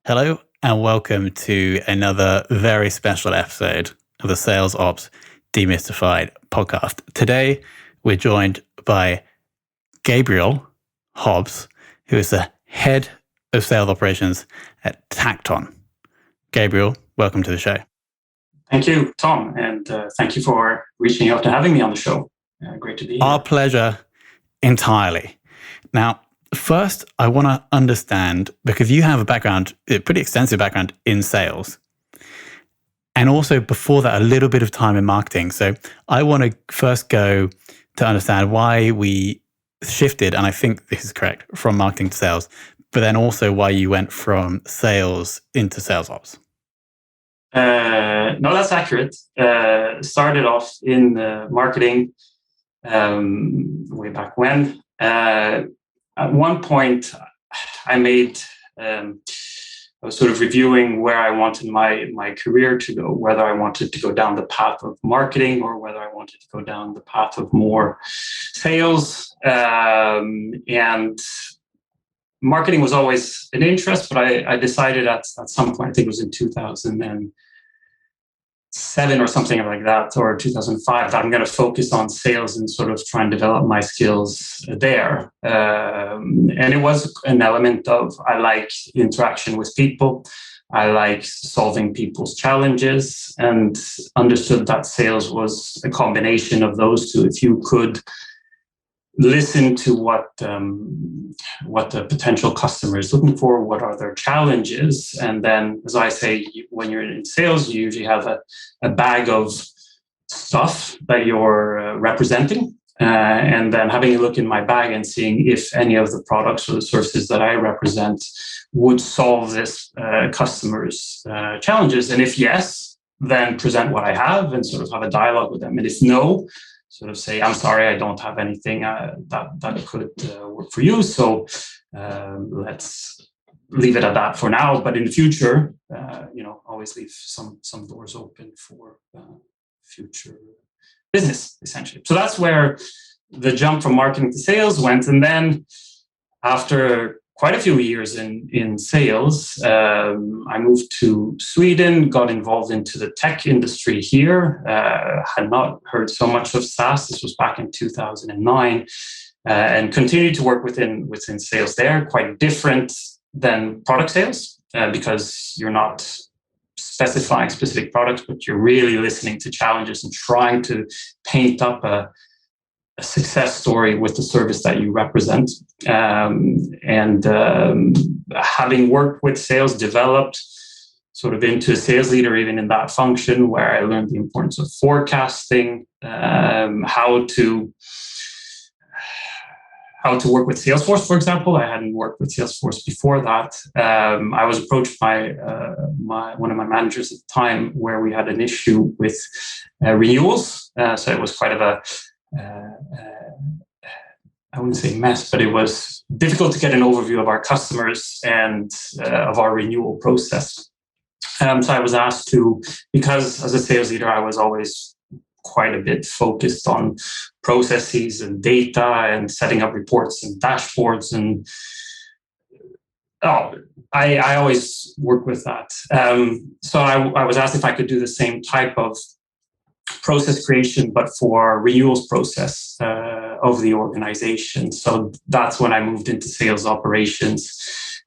Hello and welcome to another very special episode of the RevOps Demystified Podcast. Today, we're joined by Gabriel Hobbs, who is the head of sales operations at Tacton. Gabriel, welcome to the show. Thank you, Tom, and thank you for reaching out and having me on the show. Great to be here. Our pleasure entirely. Now, first, I want to understand, because you have a pretty extensive background in sales, and also before that, a little bit of time in marketing. So I want to first go to understand why we shifted, and I think this is correct, from marketing to sales, but then also why you went from sales into sales ops. No, that's accurate. Started off in marketing way back when. At one point, I was sort of reviewing where I wanted my career to go, whether I wanted to go down the path of marketing or whether I wanted to go down the path of more sales. And marketing was always an interest, but I decided at some point, I think it was in 2007 or something like that, or 2005, that I'm going to focus on sales and sort of try and develop my skills there. And it was an element of, I like interaction with people. I like solving people's challenges, and understood that sales was a combination of those two. If you could listen to what the potential customer is looking for, what are their challenges, and then, as I say, when you're in sales, you usually have a bag of stuff that you're representing, and then having a look in my bag and seeing if any of the products or the services that I represent would solve this customer's challenges, and if yes, then present what I have and sort of have a dialogue with them, and if no, sort of say, I'm sorry, I don't have anything that could work for you. So let's leave it at that for now. But in the future, always leave some doors open for future business, essentially. So that's where the jump from marketing to sales went. And then after quite a few years in sales, I moved to Sweden, got involved into the tech industry here, had not heard so much of SaaS. This was back in 2009, and continued to work within sales there, quite different than product sales, because you're not specifying specific products, but you're really listening to challenges and trying to paint up a success story with the service that you represent. Having worked with sales, developed sort of into a sales leader, even in that function, where I learned the importance of forecasting, how to work with Salesforce, for example. I hadn't worked with Salesforce before that. I was approached by one of my managers at the time, where we had an issue with renewals. So it was quite of a I wouldn't say mess, but it was difficult to get an overview of our customers and of our renewal process. So I was asked to, because as a sales leader, I was always quite a bit focused on processes and data and setting up reports and dashboards. And I always work with that. So I was asked if I could do the same type of process creation, but for renewals process of the organization. So that's when I moved into sales operations,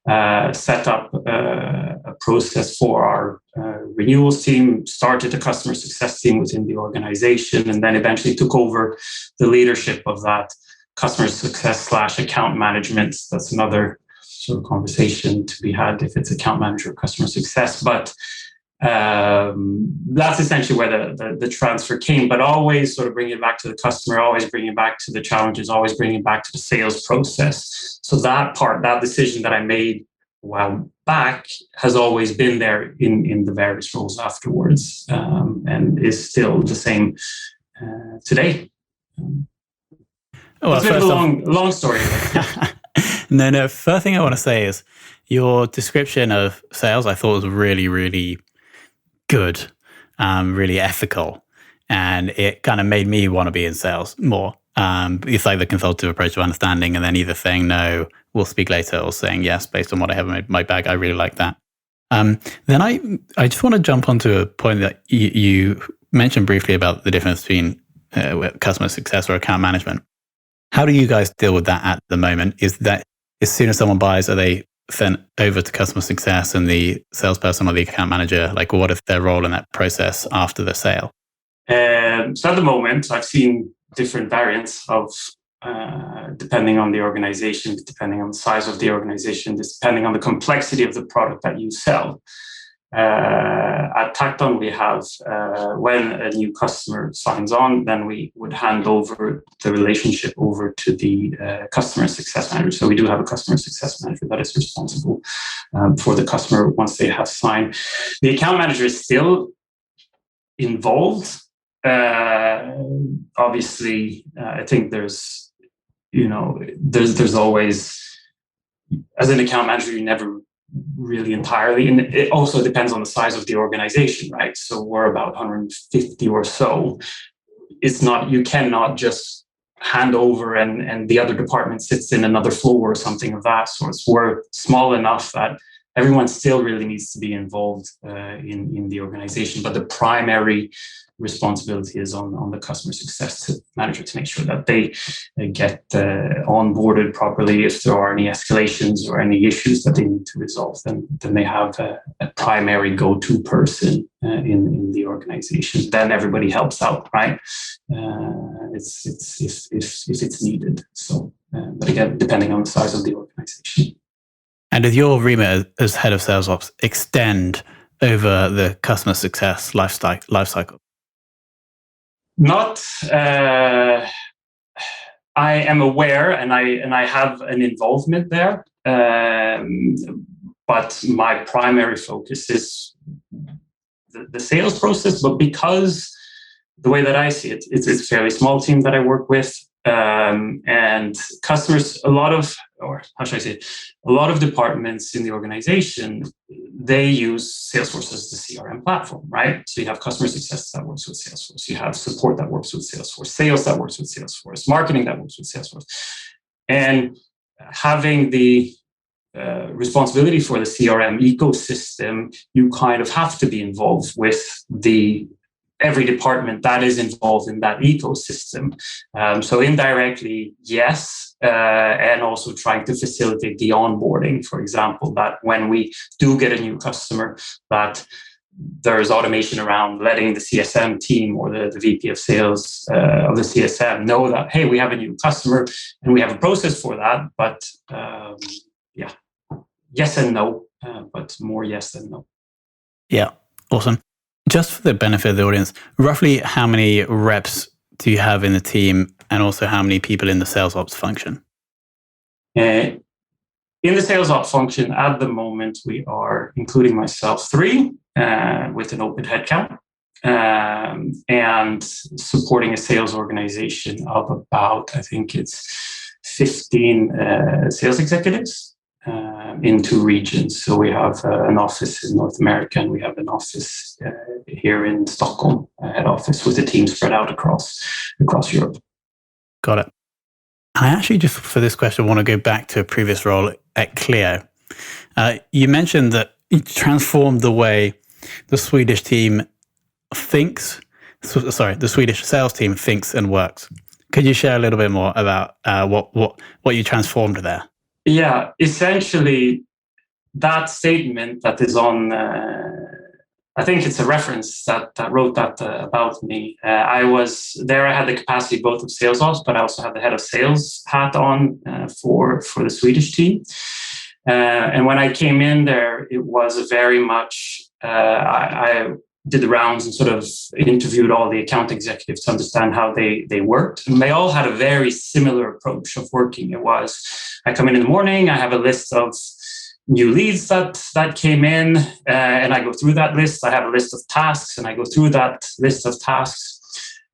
set up a process for our renewals team, started a customer success team within the organization, and then eventually took over the leadership of that customer success / account management. That's another sort of conversation to be had if it's account manager or customer success. But that's essentially where the transfer came, but always sort of bringing it back to the customer, always bringing it back to the challenges, always bringing it back to the sales process. So that decision that I made a while back has always been there in the various roles afterwards, and is still the same today. It's been a long story. No. First thing I want to say is your description of sales I thought was really, really good, really ethical, and it kind of made me want to be in sales more. It's like the consultative approach of understanding, and then either saying no, we'll speak later, or saying yes based on what I have in my bag. I really like that. Then I just want to jump onto a point that you mentioned briefly about the difference between customer success or account management. How do you guys deal with that at the moment? Is that as soon as someone buys, are they sent over to customer success and the salesperson or the account manager? Like, what is their role in that process after the sale? So at the moment, I've seen different variants of depending on the organization, depending on the size of the organization, depending on the complexity of the product that you sell. At Tacton, we have when a new customer signs on, then we would hand over the relationship over to the customer success manager. So we do have a customer success manager that is responsible for the customer once they have signed. The account manager is still involved. Obviously, I think there's always, as an account manager, you never really entirely, and it also depends on the size of the organization, right? So we're about 150 or so. It's not, you cannot just hand over and the other department sits in another floor or something of that sort. We're small enough that everyone still really needs to be involved in the organization, but the primary responsibility is on the customer success manager to make sure that they get onboarded properly. If there are any escalations or any issues that they need to resolve, then they have a primary go-to person in the organization. Then everybody helps out, right? If it's needed. So, but again, depending on the size of the organization. And does your remit as head of sales ops extend over the customer success life cycle? Not. I am aware, and I have an involvement there. But my primary focus is the sales process. But because the way that I see it, it's a fairly small team that I work with. And customers, a lot of departments in the organization, they use Salesforce as the CRM platform, right? So you have customer success that works with Salesforce. You have support that works with Salesforce, sales that works with Salesforce, marketing that works with Salesforce. And having the responsibility for the CRM ecosystem, you kind of have to be involved with every department that is involved in that ecosystem. So indirectly, yes, and also trying to facilitate the onboarding, for example, that when we do get a new customer, that there's automation around letting the CSM team or the VP of sales of the CSM know that, hey, we have a new customer and we have a process for that. But yes and no, but more yes than no. Yeah, awesome. Just for the benefit of the audience, roughly how many reps do you have in the team, and also how many people in the sales ops function? In the sales ops function, at the moment, we are, including myself, 3 with an open headcount, and supporting a sales organization of about, I think it's 15 sales executives. In 2 regions. So we have an office in North America, and we have an office here in Stockholm, head office, with a team spread out across Europe. Got it. I actually, just for this question, want to go back to a previous role at Clio. You mentioned that you transformed the way the Swedish team thinks. The Swedish sales team thinks and works. Could you share a little bit more about what you transformed there? Yeah, essentially, that statement that is on, I think it's a reference that wrote that about me. I was there, I had the capacity both of sales ops, but I also had the head of sales hat on for the Swedish team. And when I came in there, it was very much, I did the rounds and sort of interviewed all the account executives to understand how they worked. And they all had a very similar approach of working. It was, I come in the morning, I have a list of new leads that came in, and I go through that list. I have a list of tasks, and I go through that list of tasks.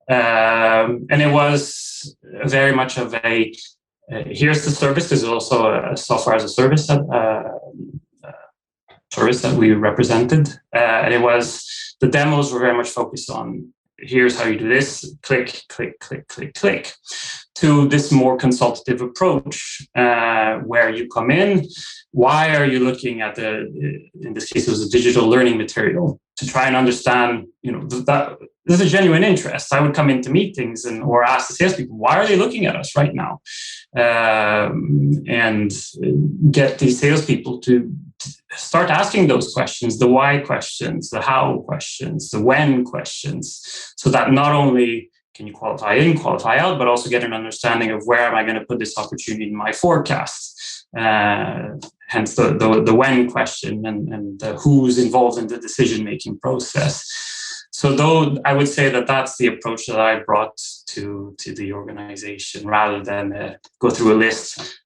And it was very much of a, here's the service. There's also a software as a service service that we represented. And it was, the demos were very much focused on, here's how you do this, click, click, click, click, click. to this more consultative approach, where you come in. Why are you looking at in this case, it was a digital learning material, to try and understand, that there's a genuine interest. I would come into meetings or ask the salespeople, why are they looking at us right now? And get these salespeople to start asking those questions, the why questions, the how questions, the when questions, so that not only can you qualify in, qualify out, but also get an understanding of where am I going to put this opportunity in my forecast. Hence the when question and the who's involved in the decision-making process. So though I would say that that's the approach that I brought to the organization, rather than go through a list,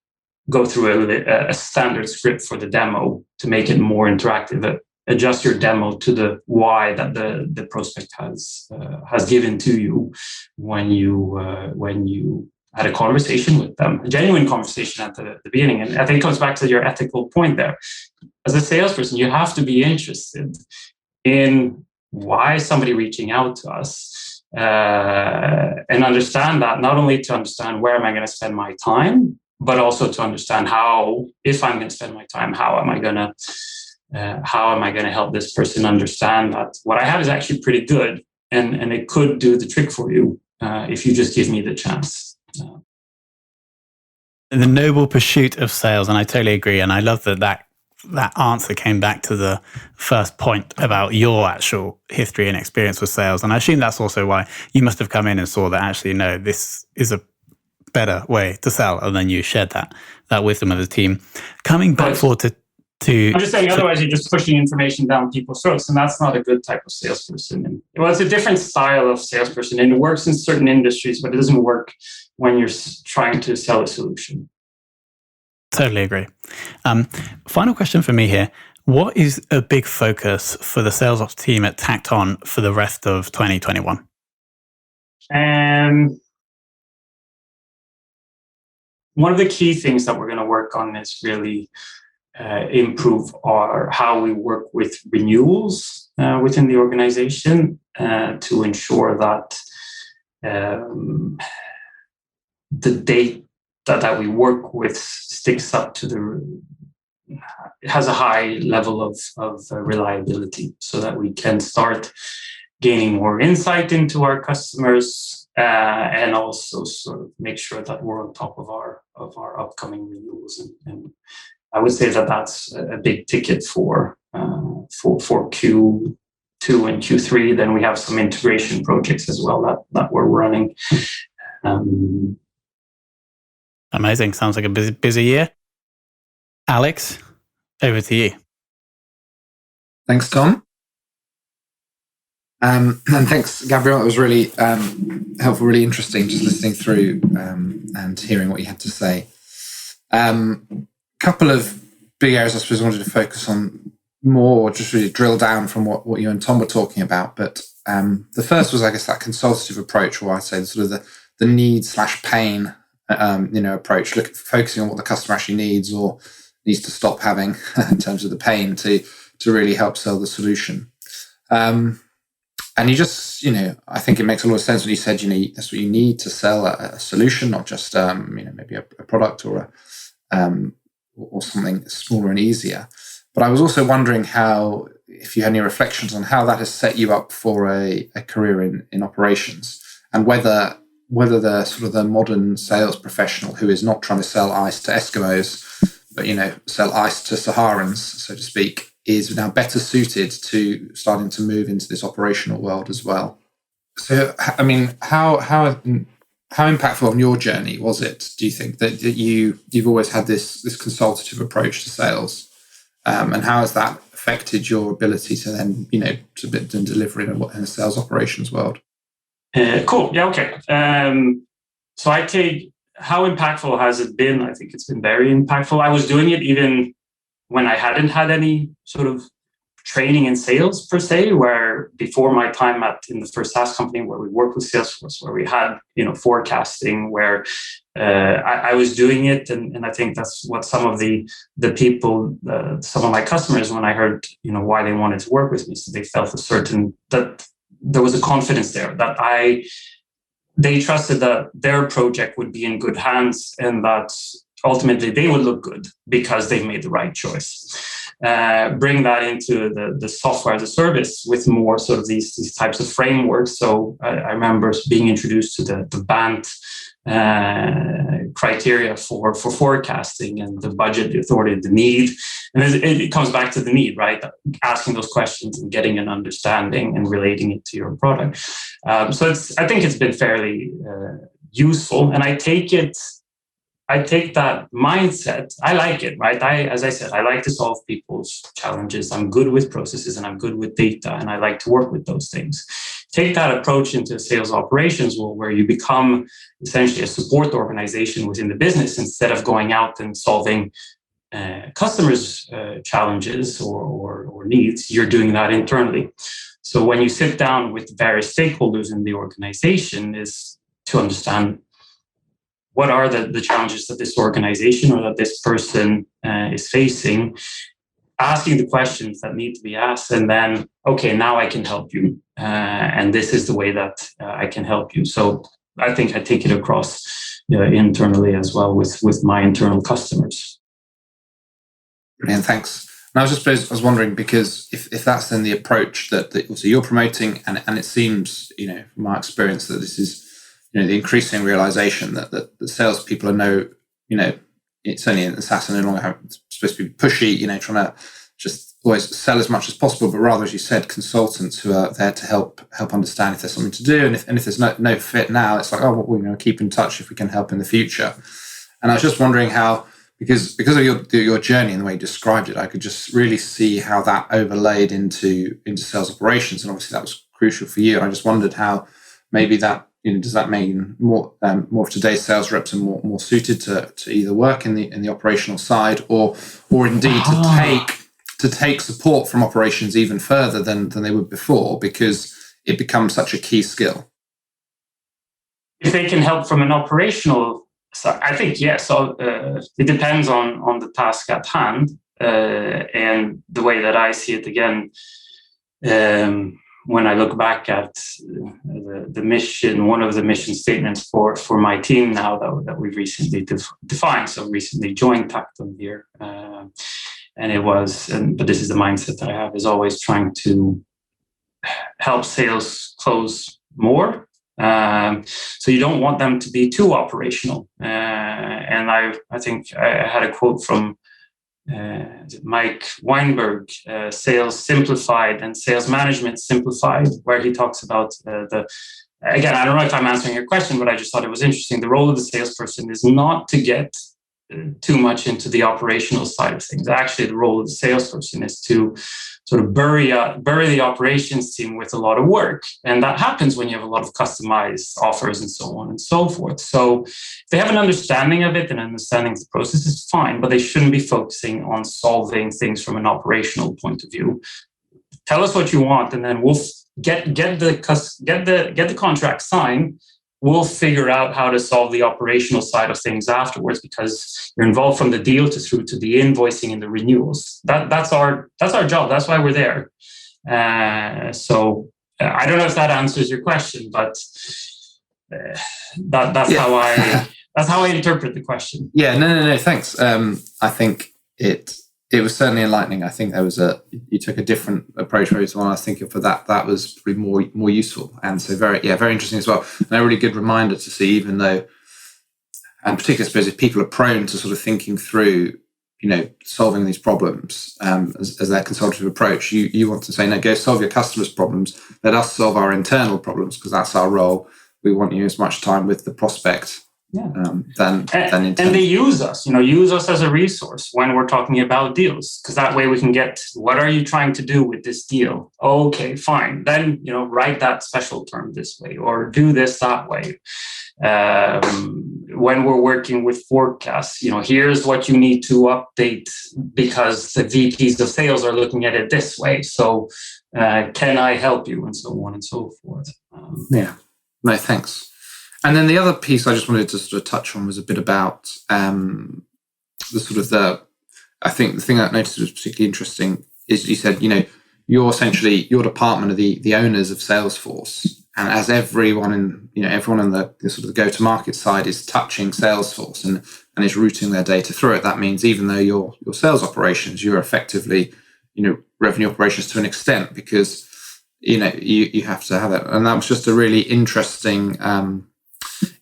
go through a standard script for the demo to make it more interactive. Adjust your demo to the why that the prospect has given to you when you had a conversation with them, a genuine conversation at the beginning. And I think it comes back to your ethical point there. As a salesperson, you have to be interested in why is somebody reaching out to us, and understand that, not only to understand where am I going to spend my time, but also to understand how, if I'm going to spend my time, how am I going to help this person understand that what I have is actually pretty good, and it could do the trick for you if you just give me the chance. The noble pursuit of sales, and I totally agree. And I love that answer came back to the first point about your actual history and experience with sales. And I assume that's also why you must have come in and saw that actually, no, this is a better way to sell, and then you shared that wisdom of the team. Coming back forward to I'm just saying, otherwise you're just pushing information down people's throats, and that's not a good type of salesperson. And it's a different style of salesperson, and it works in certain industries, but it doesn't work when you're trying to sell a solution. Totally agree. Final question for me here. What is a big focus for the sales ops team at Tacton for the rest of 2021? One of the key things that we're going to work on is really improve how we work with renewals within the organization, to ensure that the data that we work with sticks up to it has a high level of reliability, so that we can start gaining more insight into our customers, and also sort of make sure that we're on top of our upcoming renewals. And I would say that that's a big ticket for Q2 and Q3. Then we have some integration projects as well that we're running. Amazing. Sounds like a busy year. Alex, over to you. Thanks, Tom. And thanks, Gabriel. It was really helpful, really interesting just listening through and hearing what you had to say. Couple of big areas I suppose I wanted to focus on more, just really drill down from what you and Tom were talking about. But the first was, I guess, that consultative approach, or I'd say sort of the need/pain approach, focusing on what the customer actually needs or needs to stop having in terms of the pain to really help sell the solution. And you just, I think it makes a lot of sense when you said, that's what you need to sell a solution, not just, maybe a product or something smaller and easier. But I was also wondering if you had any reflections on how that has set you up for a career in operations, and whether the sort of the modern sales professional who is not trying to sell ice to Eskimos, but, sell ice to Saharans, so to speak, is now better suited to starting to move into this operational world as well. So, I mean, how impactful on your journey was it, do you think, that you've always had this consultative approach to sales? And how has that affected your ability to then, to deliver in a sales operations world? Cool. Yeah, okay. So I take, how impactful has it been? I think it's been very impactful. I was doing it even when I hadn't had any sort of training in sales per se, where before my time in the first SaaS company where we worked with Salesforce, where we had, forecasting, where I was doing it. And I think that's what some of the people, some of my customers, when I heard, why they wanted to work with me, so they felt that there was a confidence there that they trusted that their project would be in good hands and that ultimately they would look good because they made the right choice. Bring that into the software as a service with more sort of these types of frameworks. So I remember being introduced to the BANT criteria for forecasting and the budget, the authority, the need. And it comes back to the need, right? Asking those questions and getting an understanding and relating it to your product. So I think it's been fairly useful, and I take that mindset. I like it, right? As I said, I like to solve people's challenges. I'm good with processes and I'm good with data, and I like to work with those things. Take that approach into sales operations role, where you become essentially a support organization within the business instead of going out and solving customers' challenges or needs. You're doing that internally. So when you sit down with various stakeholders in the organization, is to understand what are the challenges that this organization or that this person is facing, asking the questions that need to be asked, and then, okay, now I can help you. And this is the way that I can help you. So I think I take it across internally as well with my internal customers. Brilliant, thanks. And I was wondering, because if that's then the approach that also you're promoting, and it seems, from my experience, that this is the increasing realization that the salespeople are it's only in the SaaS and no longer supposed to be pushy, trying to just always sell as much as possible, but rather, as you said, consultants who are there to help understand if there's something to do, and if there's no fit now, it's like, oh, well, we're going to keep in touch if we can help in the future. And I was just wondering how, because of your journey and the way you described it, I could just really see how that overlaid into sales operations, and obviously that was crucial for you. And I just wondered how maybe that, does that mean more of today's sales reps are more suited to either work in the operational side or indeed to take support from operations even further than they would before, because it becomes such a key skill? If they can help from an operational side, I think yes. So it depends on the task at hand, and the way that I see it again. When I look back at the mission, one of the mission statements for my team now that we've recently defined, so recently joined Tacton here, and it was, but this is the mindset that I have, is always trying to help sales close more. So you don't want them to be too operational. And I think I had a quote from Mike Weinberg, Sales Simplified and Sales Management Simplified, where he talks about again, I don't know if I'm answering your question, but I just thought it was interesting. The role of the salesperson is not to get too much into the operational side of things. Actually, the role of the salesperson is to sort of bury the operations team with a lot of work. And that happens when you have a lot of customized offers and so on and so forth. So if they have an understanding of it and understanding of the process is fine, but they shouldn't be focusing on solving things from an operational point of view. Tell us what you want, and then we'll get the contract signed. We'll figure out how to solve the operational side of things afterwards, because you're involved from the deal through to the invoicing and the renewals. That's our job. That's why we're there. So I don't know if that answers your question, but that's how I interpret the question. Yeah, no. Thanks. I think it was certainly enlightening. I think you took a different approach from the one I was thinking for that. That was probably more useful, and so very interesting as well. And a really good reminder to see, even though, and particularly I suppose if people are prone to sort of thinking through, solving these problems as their consultative approach, you want to say, no, go solve your customers' problems. Let us solve our internal problems, because that's our role. We want you as much time with the prospect. Yeah. And they use us as a resource when we're talking about deals, because that way we can get, what are you trying to do with this deal? Okay, fine. Then, write that special term this way, or do this that way. When we're working with forecasts, here's what you need to update because the VPs of sales are looking at it this way. So can I help you? And so on and so forth. No, thanks. And then the other piece I just wanted to sort of touch on was a bit about I think the thing I noticed was particularly interesting is you said, you're essentially, your department are the owners of Salesforce, and as everyone in the sort of the go-to-market side is touching Salesforce and is routing their data through it, that means even though your sales operations, you're effectively, revenue operations to an extent, because you have to have it. And that was just a really interesting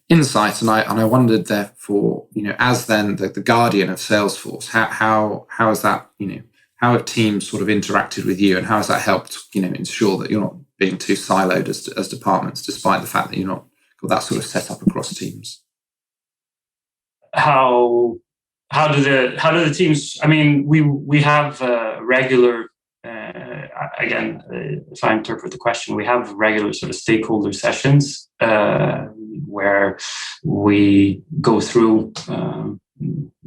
insight. And I wondered, therefore, as then the guardian of Salesforce, how is that, how have teams sort of interacted with you, and how has that helped, ensure that you're not being too siloed as departments, despite the fact that you're not got that sort of set up across teams? How do the teams? I mean, we have regular. Again, if I interpret the question, we have regular sort of stakeholder sessions where we go through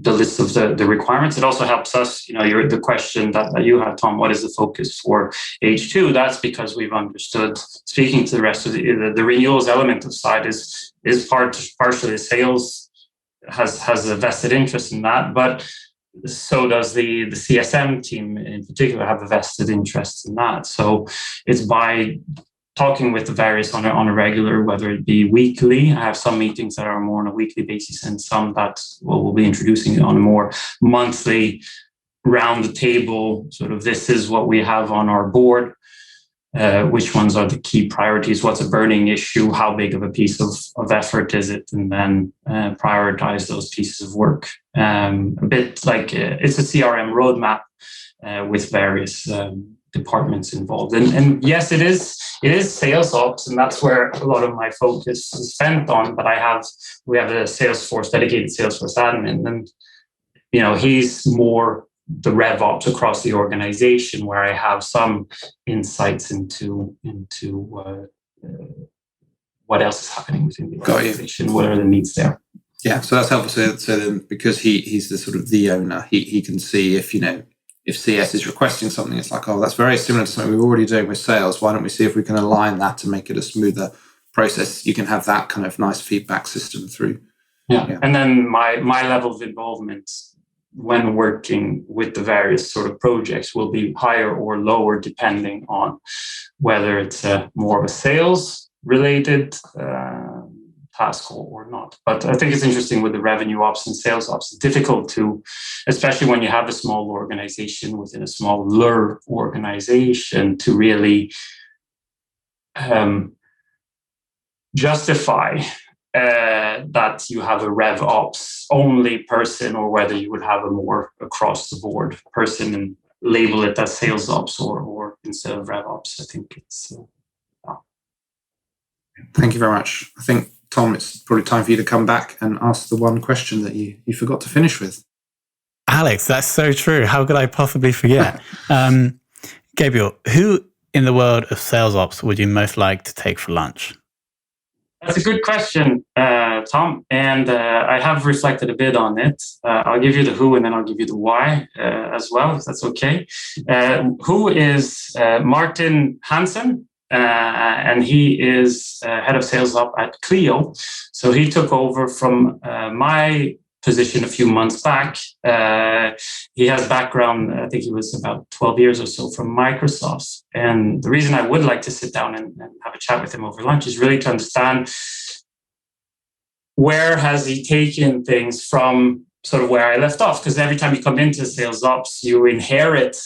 the list of the requirements. It also helps us, the question that you have, Tom, what is the focus for H2? That's because we've understood, speaking to the rest of the renewals element of side is partially sales has a vested interest in that, but so does the CSM team in particular have a vested interest in that. So it's by talking with the various on a regular, whether it be weekly. I have some meetings that are more on a weekly basis, and some that we'll be introducing on a more monthly round the table. Sort of, this is what we have on our board. Which ones are the key priorities? What's a burning issue? How big of a piece of effort is it? And then prioritize those pieces of work. A bit like it's a CRM roadmap with various departments involved. And yes, it is sales ops, and that's where a lot of my focus is spent on. But we have a dedicated Salesforce admin, and he's more the RevOps across the organization, where I have some insights into what else is happening within the organization, what are the needs there. Yeah, so that's helpful. So then, because he's the sort of the owner, he can see if CS is requesting something, it's like, oh, that's very similar to something we're already doing with sales. Why don't we see if we can align that to make it a smoother process? You can have that kind of nice feedback system through. Yeah. And then my level of involvement when working with the various sort of projects will be higher or lower depending on whether it's more of a sales related task or not. But I think it's interesting with the revenue ops and sales ops. It's difficult to, especially when you have a small organization within a smaller organization, to really justify that you have a RevOps only person, or whether you would have a more across the board person and label it as sales ops or instead of RevOps. I think it's. Thank you very much. I think, Tom, it's probably time for you to come back and ask the one question that you forgot to finish with. Alex, that's so true. How could I possibly forget? Gabriel, who in the world of sales ops would you most like to take for lunch? That's a good question, Tom. And I have reflected a bit on it. I'll give you the who and then I'll give you the why as well, if that's okay. Who is Martin Hansen, and he is head of sales up at Clio. So he took over from my position a few months back. He has background, I think he was about 12 years or so from Microsoft. And the reason I would like to sit down and have a chat with him over lunch is really to understand where has he taken things from sort of where I left off. Because every time you come into sales ops, you inherit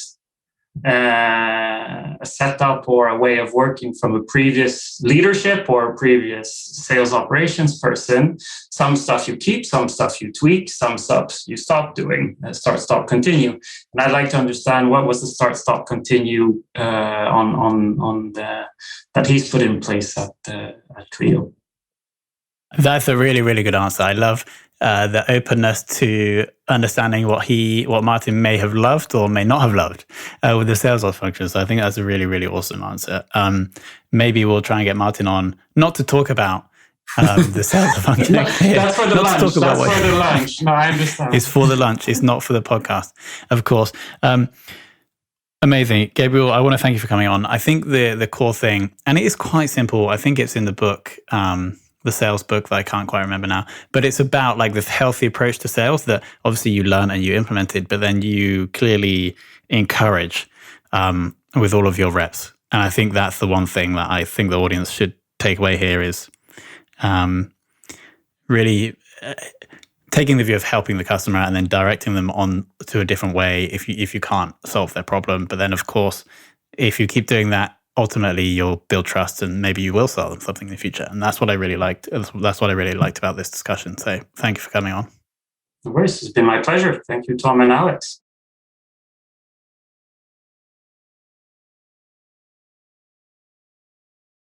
a setup or a way of working from a previous leadership or a previous sales operations person. Some stuff you keep, some stuff you tweak, some stuff you stop doing, start, stop, continue. And I'd like to understand what was the start, stop, continue that he's put in place at Clio. That's a really, really good answer. I love the openness to understanding what Martin may have loved or may not have loved with the sales ops function. So I think that's a really, really awesome answer. Maybe we'll try and get Martin on, not to talk about the sales function. That's for the lunch. That's for the lunch. No, I understand. It's for the lunch. It's not for the podcast, of course. Amazing. Gabriel, I want to thank you for coming on. I think the core thing, and it is quite simple. I think it's in the book, the sales book that I can't quite remember now, but it's about like this healthy approach to sales that obviously you learn and you implemented, but then you clearly encourage with all of your reps. And I think that's the one thing that I think the audience should takeaway here is really taking the view of helping the customer and then directing them on to a different way if you can't solve their problem. But then, of course, if you keep doing that, ultimately you'll build trust and maybe you will sell them something in the future. And that's what I really liked. That's what I really liked about this discussion. So thank you for coming on. No worries. It's been my pleasure. Thank you, Tom and Alex.